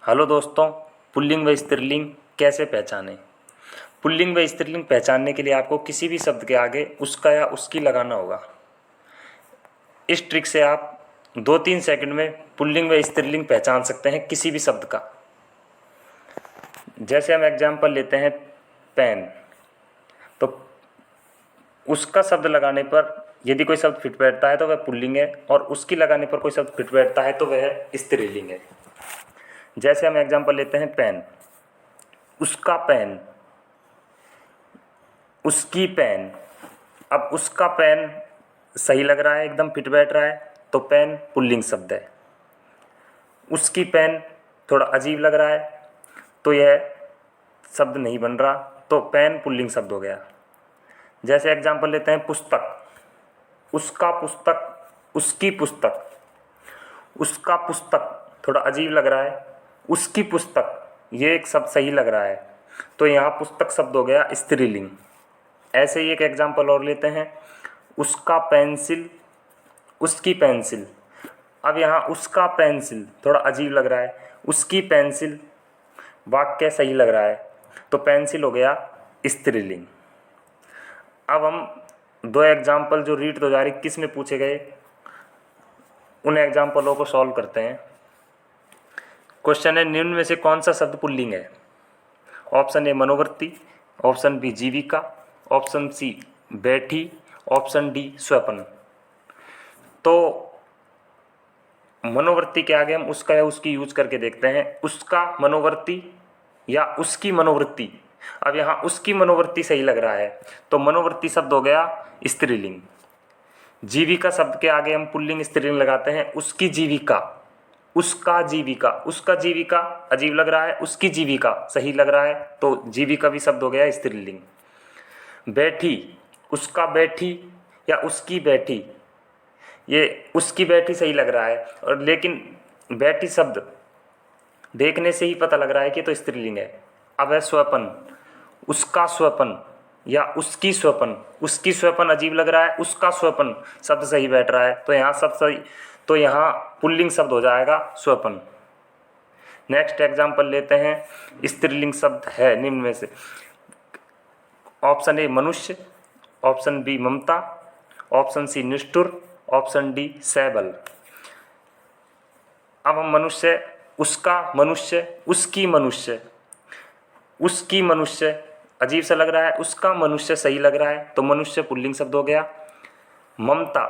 Hello दोस्तों, pulling व स्त्रीलिंग कैसे पहचानें। पुल्लिंग व स्त्रीलिंग पहचानने के लिए आपको किसी भी शब्द के आगे उसका या उसकी लगाना होगा। इस ट्रिक से आप 2-3 सेकंड में पुल्लिंग व स्त्रीलिंग पहचान सकते हैं किसी भी शब्द का। जैसे हम एग्जाम्पल लेते हैं पेन, तो उसका शब्द लगाने पर यदि कोई शब्द फिट बैठता है तो वह पुल्लिंग है, और उसकी लगाने पर कोई शब्द फिट बैठता है तो वह स्त्रीलिंग है। जैसे हम एग्जाम्पल लेते हैं पेन, उसका पेन, उसकी पेन। अब उसका पेन सही लग रहा है, एकदम फिट बैठ रहा है, तो पेन पुल्लिंग शब्द है। उसकी पेन थोड़ा अजीब लग रहा है, तो यह शब्द नहीं बन रहा, तो पेन पुल्लिंग शब्द हो गया। जैसे एग्जाम्पल लेते हैं पुस्तक, उसका पुस्तक, उसकी पुस्तक। उसका पुस्तक थोड़ा अजीब लग रहा है, उसकी पुस्तक ये एक शब्द सही लग रहा है, तो यहाँ पुस्तक शब्द हो गया स्त्रीलिंग। ऐसे ही एक एग्जाम्पल और लेते हैं, उसका पेंसिल, उसकी पेंसिल। अब यहाँ उसका पेंसिल थोड़ा अजीब लग रहा है, उसकी पेंसिल वाक्य सही लग रहा है, तो पेंसिल हो गया स्त्रीलिंग। अब हम 2 एग्जाम्पल जो रीड 2021 में पूछे गए उन एग्जाम्पलों को सॉल्व करते हैं। क्वेश्चन है, निम्न में से कौन सा शब्द पुल्लिंग है। ऑप्शन ए मनोवृत्ति, ऑप्शन बी जीविका, ऑप्शन सी बैठी, ऑप्शन डी स्वपन। तो मनोवृत्ति के आगे हम उसका या उसकी यूज करके देखते हैं। उसका मनोवृत्ति या उसकी मनोवृत्ति। अब यहाँ उसकी मनोवृत्ति सही लग रहा है, तो मनोवृत्ति शब्द हो गया स्त्रीलिंग। जीविका शब्द के आगे हम पुल्लिंग स्त्रीलिंग लगाते हैं, उसकी जीविका, उसका जीविका। उसका जीविका अजीब लग रहा है, उसकी जीविका सही लग रहा है, तो जीविका भी शब्द हो गया स्त्रीलिंग। बैठी, उसका बैठी या उसकी बैठी, ये उसकी बैठी सही लग रहा है, और लेकिन बैठी शब्द देखने से ही पता लग रहा है कि तो स्त्रीलिंग है। अब है स्वपन, उसका स्वपन या उसकी स्वपन। उसकी स्वपन अजीब लग रहा है, उसका स्वपन शब्द सही बैठ रहा है, तो यहाँ सब सही, तो यहाँ पुल्लिंग शब्द हो जाएगा स्वपन। नेक्स्ट एग्जाम्पल लेते हैं, स्त्रीलिंग शब्द है निम्न में से। ऑप्शन ए मनुष्य, ऑप्शन बी ममता, ऑप्शन सी निष्ठुर, ऑप्शन डी सैबल। अब हम मनुष्य, उसका मनुष्य, उसकी मनुष्य। उसकी मनुष्य अजीब सा लग रहा है, उसका मनुष्य सही लग रहा है, तो मनुष्य पुल्लिंग शब्द हो गया। ममता,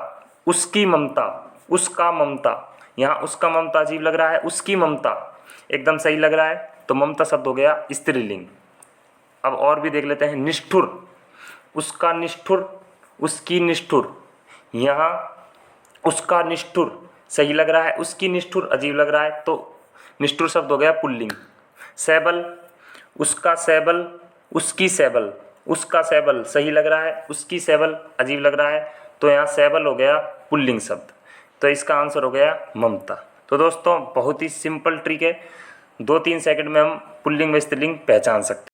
उसकी ममता, उसका ममता। यहाँ उसका ममता अजीब लग रहा है, उसकी ममता एकदम सही लग रहा है, तो ममता शब्द हो गया स्त्रीलिंग। अब और भी देख लेते हैं, निष्ठुर, उसका निष्ठुर, उसकी निष्ठुर। यहाँ उसका निष्ठुर सही लग रहा है, उसकी निष्ठुर अजीब लग रहा है, तो निष्ठुर शब्द हो गया पुल्लिंग। सैबल, उसका सैबल, उसकी सैबल। उसका सैबल सही लग रहा है, उसकी सैबल अजीब लग रहा है, तो यहाँ सैबल हो गया पुल्लिंग शब्द। तो इसका आंसर हो गया ममता। तो दोस्तों बहुत ही सिंपल ट्रिक है, 2-3 सेकंड में हम पुल्लिंग व स्त्रीलिंग पहचान सकते हैं।